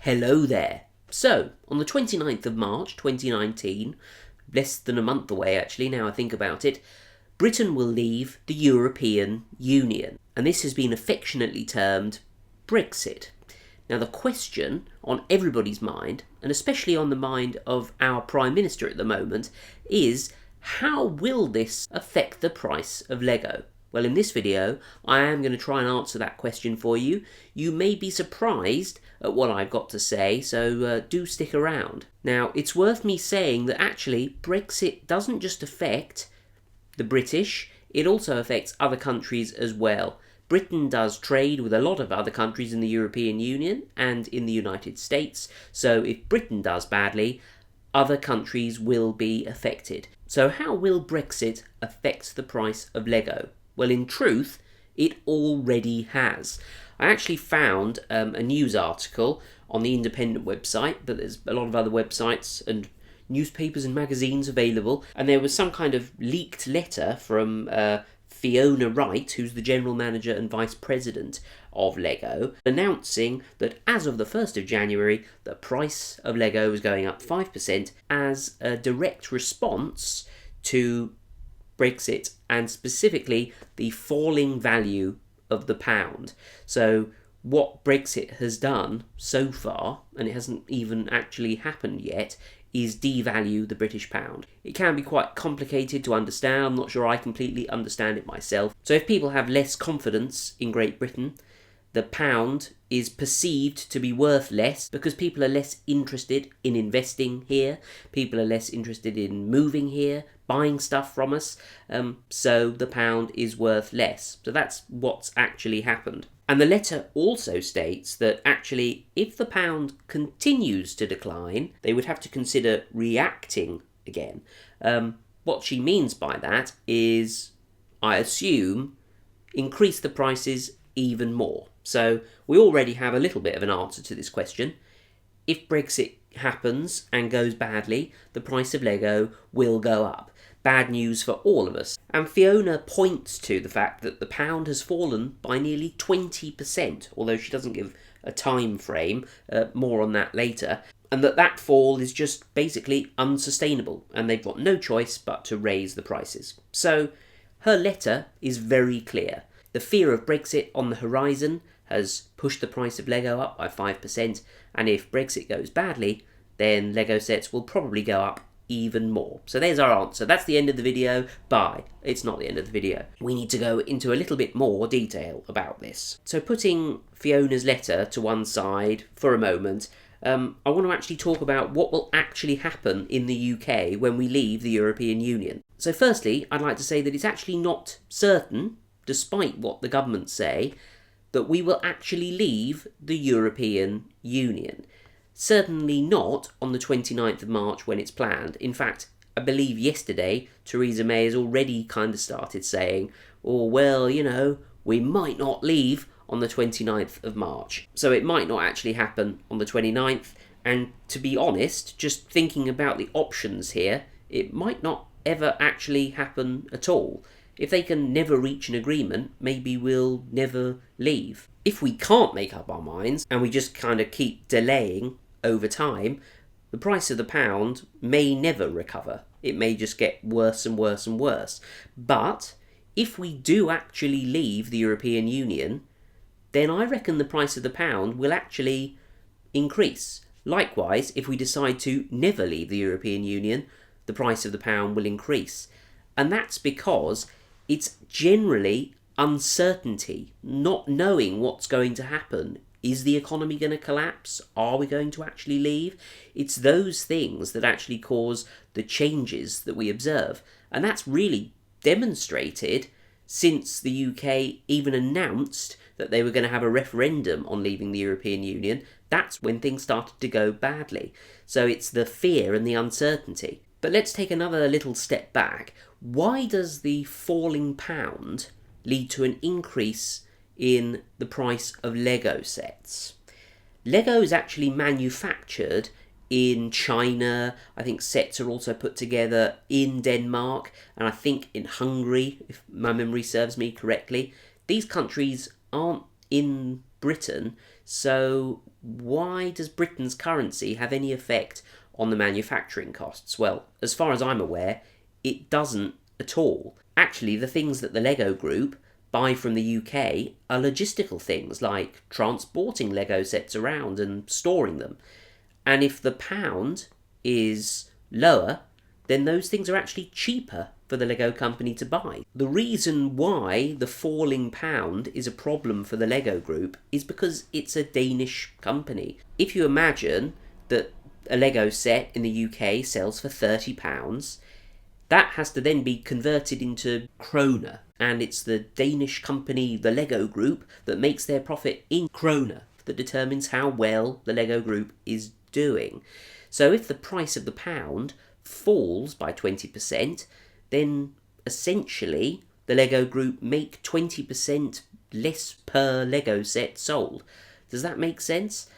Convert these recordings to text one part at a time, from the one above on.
Hello there. So, on the 29th of March 2019, less than a month away actually, now I think about it, Britain will leave the European Union. And this has been affectionately termed Brexit. Now the question on everybody's mind, and especially on the mind of our Prime Minister at the moment, is how will this affect the price of Lego? Well, in this video, I am going to try and answer that question for you. You may be surprised at what I've got to say, so do stick around. Now, it's worth me saying that actually Brexit doesn't just affect the British, it also affects other countries as well. Britain does trade with a lot of other countries in the European Union and in the United States, so if Britain does badly, other countries will be affected. So how will Brexit affect the price of Lego? Well, in truth, it already has. I actually found a news article on the Independent website, but there's a lot of other websites and newspapers and magazines available, and there was some kind of leaked letter from Fiona Wright, who's the general manager and vice president of Lego, announcing that as of the 1st of January, the price of Lego was going up 5% as a direct response to Brexit, and specifically the falling value of the pound. So what Brexit has done so far, and it hasn't even actually happened yet, is devalue the British pound. It can be quite complicated to understand. I'm not sure I completely understand it myself. So if people have less confidence in Great Britain, the pound is perceived to be worth less because people are less interested in investing here, people are less interested in moving here, buying stuff from us, so the pound is worth less. So that's what's actually happened. And the letter also states that actually if the pound continues to decline, they would have to consider reacting again. What she means by that is, I assume, increase the prices even more. So we already have a little bit of an answer to this question. If Brexit happens and goes badly, the price of Lego will go up. Bad news for all of us. And Fiona points to the fact that the pound has fallen by nearly 20%, although she doesn't give a time frame, more on that later, and that fall is just basically unsustainable, and they've got no choice but to raise the prices. So her letter is very clear. The fear of Brexit on the horizon has pushed the price of Lego up by 5%, and if Brexit goes badly, then Lego sets will probably go up even more. So there's our answer. That's the end of the video. Bye. It's not the end of the video. We need to go into a little bit more detail about this. So putting Fiona's letter to one side for a moment, I want to actually talk about what will actually happen in the UK when we leave the European Union. So firstly, I'd like to say that it's actually not certain, despite what the government say, that we will actually leave the European Union. Certainly not on the 29th of March when it's planned. In fact, I believe yesterday Theresa May has already kind of started saying, oh, well, you know, we might not leave on the 29th of March. So it might not actually happen on the 29th. And to be honest, just thinking about the options here, it might not ever actually happen at all. If they can never reach an agreement, maybe we'll never leave. If we can't make up our minds and we just kind of keep delaying over time, the price of the pound may never recover. It may just get worse and worse and worse. But if we do actually leave the European Union, then I reckon the price of the pound will actually increase. Likewise, if we decide to never leave the European Union, the price of the pound will increase. And that's because it's generally uncertainty, not knowing what's going to happen. Is the economy going to collapse? Are we going to actually leave? It's those things that actually cause the changes that we observe. And that's really demonstrated since the UK even announced that they were going to have a referendum on leaving the European Union. That's when things started to go badly. So it's the fear and the uncertainty. But let's take another little step back. Why does the falling pound lead to an increase in the price of Lego sets? Lego is actually manufactured in China. I think sets are also put together in Denmark, and I think in Hungary, if my memory serves me correctly. These countries aren't in Britain, So why does Britain's currency have any effect on the manufacturing costs? Well, as far as I'm aware, it doesn't at all. Actually, the things that the Lego Group buy from the UK are logistical things like transporting Lego sets around and storing them. And if the pound is lower, then those things are actually cheaper for the Lego company to buy. The reason why the falling pound is a problem for the Lego Group is because it's a Danish company. If you imagine that a Lego set in the UK sells for £30, that has to then be converted into kroner, and it's the Danish company, the Lego Group, that makes their profit in kroner that determines how well the Lego Group is doing. So if the price of the pound falls by 20%, then essentially the Lego Group make 20% less per Lego set sold. Does that make sense?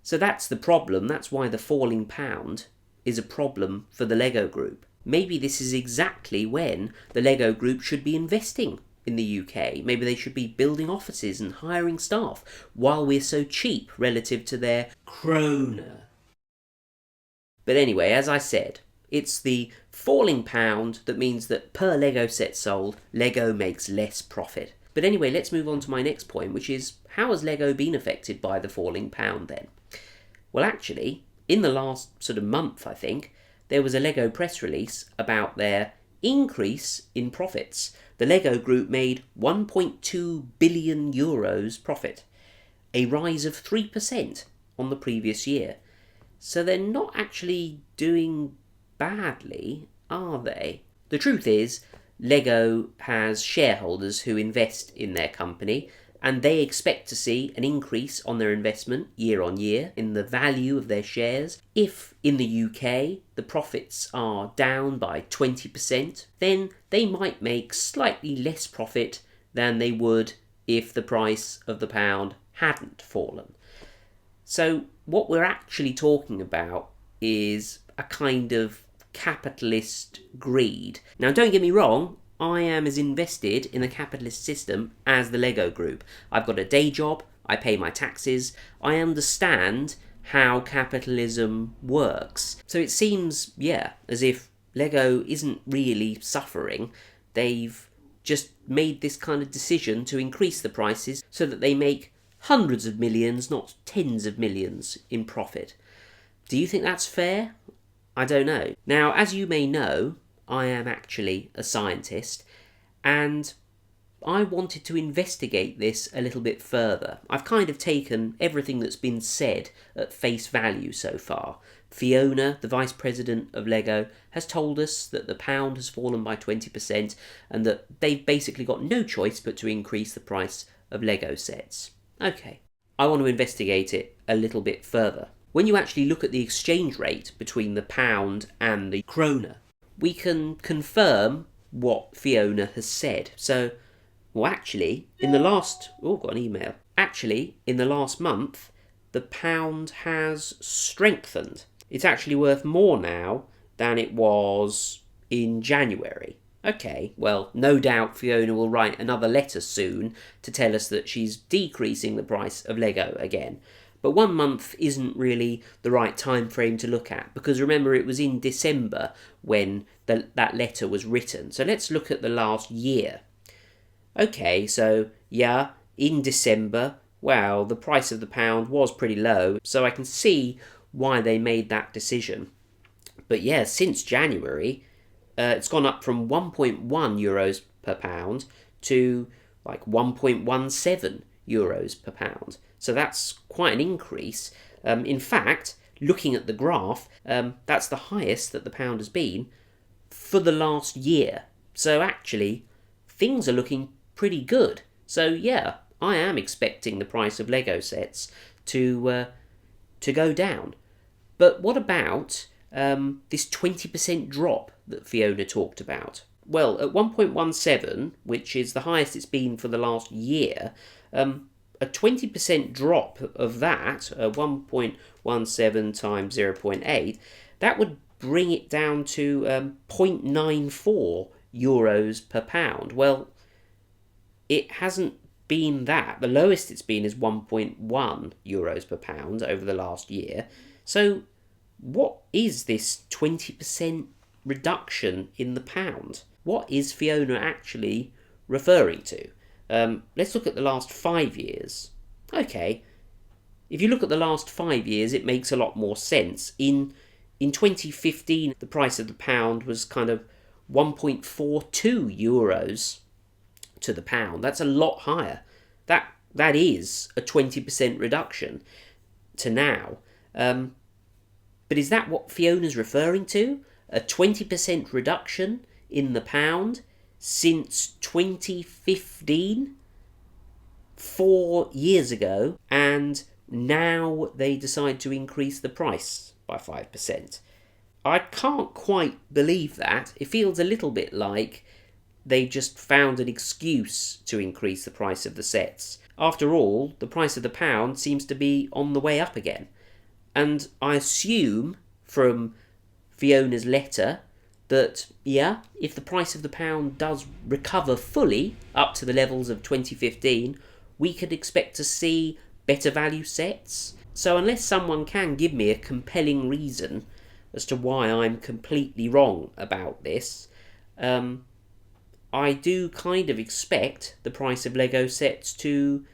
So that's the problem. That's why the falling pound is a problem for the Lego Group. Maybe this is exactly when the Lego Group should be investing in the UK. Maybe they should be building offices and hiring staff while we're so cheap relative to their kroner. But anyway, as I said, it's the falling pound that means that per Lego set sold, Lego makes less profit. But anyway, let's move on to my next point, which is how has Lego been affected by the falling pound then? Well, actually, in the last sort of month, I think, there was a Lego press release about their increase in profits. The Lego Group made €1.2 billion profit, a rise of 3% on the previous year. So they're not actually doing badly, are they? The truth is, Lego has shareholders who invest in their company, and they expect to see an increase on their investment year on year in the value of their shares. If in the UK the profits are down by 20%, then they might make slightly less profit than they would if the price of the pound hadn't fallen. So what we're actually talking about is a kind of capitalist greed. Now, don't get me wrong, I am as invested in the capitalist system as the Lego Group. I've got a day job, I pay my taxes, I understand how capitalism works. So it seems, as if Lego isn't really suffering. They've just made this kind of decision to increase the prices so that they make hundreds of millions, not tens of millions, in profit. Do you think that's fair? I don't know. Now, as you may know, I am actually a scientist, and I wanted to investigate this a little bit further. I've kind of taken everything that's been said at face value so far. Fiona, the vice president of Lego, has told us that the pound has fallen by 20% and that they've basically got no choice but to increase the price of Lego sets. Okay, I want to investigate it a little bit further. When you actually look at the exchange rate between the pound and the kroner, we can confirm what Fiona has said. So, actually, in the last... got an email. Actually, in the last month, the pound has strengthened. It's actually worth more now than it was in January. Okay, well, no doubt Fiona will write another letter soon to tell us that she's decreasing the price of Lego again. But 1 month isn't really the right time frame to look at, because remember it was in December when that letter was written. So let's look at the last year. Okay, so in December, the price of the pound was pretty low, so I can see why they made that decision. But since January, it's gone up from 1.1 euros per pound to like 1.17 euros per pound. So that's quite an increase. In fact, looking at the graph, that's the highest that the pound has been for the last year. So actually, things are looking pretty good. So I am expecting the price of Lego sets to go down. But what about this 20% drop that Fiona talked about? Well, at 1.17, which is the highest it's been for the last year, a 20% drop of that, 1.17 times 0.8, that would bring it down to 0.94 euros per pound. Well, it hasn't been that. The lowest it's been is 1.1 euros per pound over the last year. So what is this 20% reduction in the pound? What is Fiona actually referring to? Let's look at the last 5 years. Okay, if you look at the last 5 years, it makes a lot more sense. In 2015, the price of the pound was kind of 1.42 euros to the pound. That's a lot higher. That is a 20% reduction to now. But is that what Fiona's referring to? A 20% reduction in the pound since 2015? 4 years ago, and now they decide to increase the price by 5%. I can't quite believe that. It feels a little bit like they just found an excuse to increase the price of the sets. After all, the price of the pound seems to be on the way up again. And I assume from Fiona's letter that, yeah, if the price of the pound does recover fully up to the levels of 2015, we could expect to see better value sets. So unless someone can give me a compelling reason as to why I'm completely wrong about this, I do kind of expect the price of Lego sets to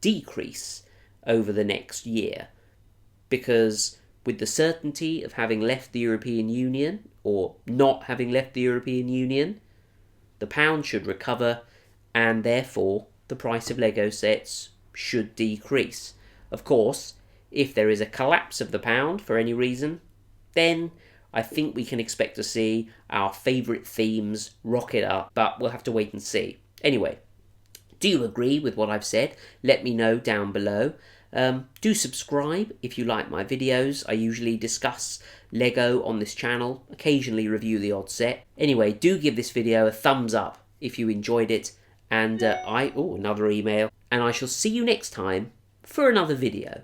decrease over the next year. Because with the certainty of having left the European Union, or not having left the European Union, the pound should recover, and therefore the price of Lego sets should decrease. Of course, if there is a collapse of the pound for any reason, then I think we can expect to see our favourite themes rocket up, but we'll have to wait and see. Anyway, do you agree with what I've said? Let me know down below. Do subscribe if you like my videos. I usually discuss Lego on this channel, occasionally review the odd set. Anyway, do give this video a thumbs up if you enjoyed it. And another email. And I shall see you next time for another video.